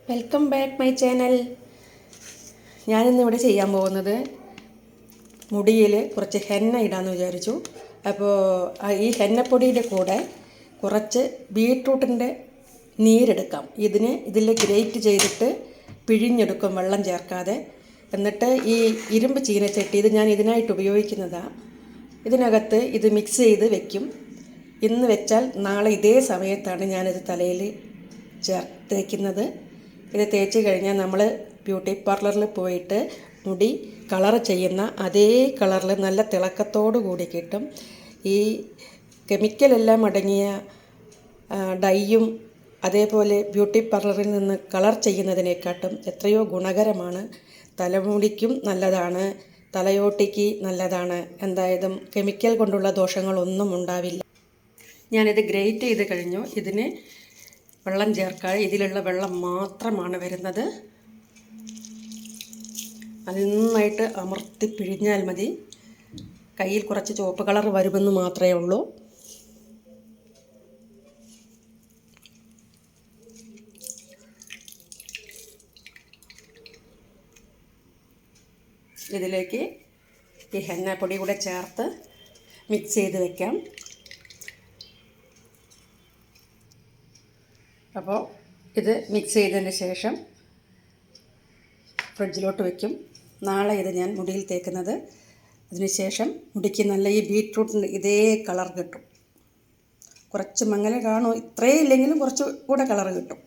Welcome back my channel. ഞാനിന്നിവിടെ ചെയ്യാൻ പോകുന്നത് മുടിയിൽ കുറച്ച് ഹെന്ന ഇടാമെന്ന് വിചാരിച്ചു. അപ്പോൾ ഈ ഹെന്നപ്പൊടിയുടെ കൂടെ കുറച്ച് ബീട്രൂട്ടിൻ്റെ നീരെടുക്കാം. ഇതിൽ ഗ്രേറ്റ് ചെയ്തിട്ട് പിഴിഞ്ഞെടുക്കും വെള്ളം ചേർക്കാതെ. എന്നിട്ട് ഈ ഇരുമ്പ് ചീനച്ചട്ടി ഇത് ഞാൻ ഇതിനായിട്ട് ഉപയോഗിക്കുന്നതാണ്. ഇതിനകത്ത് ഇത് മിക്സ് ചെയ്ത് വെക്കും. ഇന്ന് വെച്ചാൽ നാളെ ഇതേ സമയത്താണ് ഞാനിത് തലയിൽ തേക്കുന്നത്. ഇത് തേച്ച് കഴിഞ്ഞാൽ നമ്മൾ ബ്യൂട്ടി പാർലറിൽ പോയിട്ട് മുടി കളർ ചെയ്യുന്ന അതേ കളറിൽ നല്ല തിളക്കത്തോടു കൂടി കിട്ടും. ഈ കെമിക്കലെല്ലാം അടങ്ങിയ ഡൈയും അതേപോലെ ബ്യൂട്ടി പാർലറിൽ നിന്ന് കളർ ചെയ്യുന്നതിനെക്കാട്ടും എത്രയോ ഗുണകരമാണ്. തലമുടിക്കും നല്ലതാണ്, തലയോട്ടിക്ക് നല്ലതാണ്. എന്തായാലും കെമിക്കൽ കൊണ്ടുള്ള ദോഷങ്ങളൊന്നും ഉണ്ടാവില്ല. ഞാനിത് ഗ്രേറ്റ് ചെയ്ത് കഴിഞ്ഞു. ഇതിന് വെള്ളം ചേർക്കാതെ ഇതിലുള്ള വെള്ളം മാത്രമാണ് വരുന്നത്. നന്നായിട്ട് അമർത്തി പിഴിഞ്ഞാൽ മതി. കയ്യിൽ കുറച്ച് ചുവപ്പ് കളർ വരുമെന്ന് മാത്രമേ ഉള്ളൂ. ഇതിലേക്ക് ഈ ഹെന്നപ്പൊടി കൂടെ ചേർത്ത് മിക്സ് ചെയ്ത് വെക്കാം. അപ്പോൾ ഇത് മിക്സ് ചെയ്തതിന് ശേഷം ഫ്രിഡ്ജിലോട്ട് വയ്ക്കും. നാളെ ഇത് ഞാൻ മുടിയിൽ തേക്കുന്നത്. അതിനുശേഷം മുടിക്ക് നല്ല ഈ ബീട്രൂട്ടിൻ്റെ ഇതേ കളർ കിട്ടും. കുറച്ച് മങ്ങല കാണും, ഇത്രയും ഇല്ലെങ്കിലും കുറച്ച് കൂടെ കളർ കിട്ടും.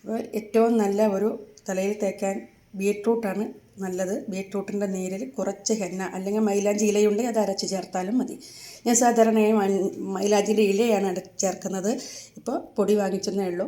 അപ്പോൾ ഏറ്റവും നല്ല ഒരു തലയിൽ തേക്കാൻ ബീട്രൂട്ടാണ് നല്ലത്. ബീട്രൂട്ടിൻ്റെ നീരിൽ കുറച്ച് ഹെന്ന അല്ലെങ്കിൽ മൈലാഞ്ചി ഇലയുണ്ടെങ്കിൽ അത് അരച്ച് ചേർത്താലും മതി. ഞാൻ സാധാരണയായി മൈലാഞ്ചിൻ്റെ ഇലയാണ് ചേർക്കുന്നത്. ഇപ്പോൾ പൊടി വാങ്ങിച്ചെന്നേ ഉള്ളൂ.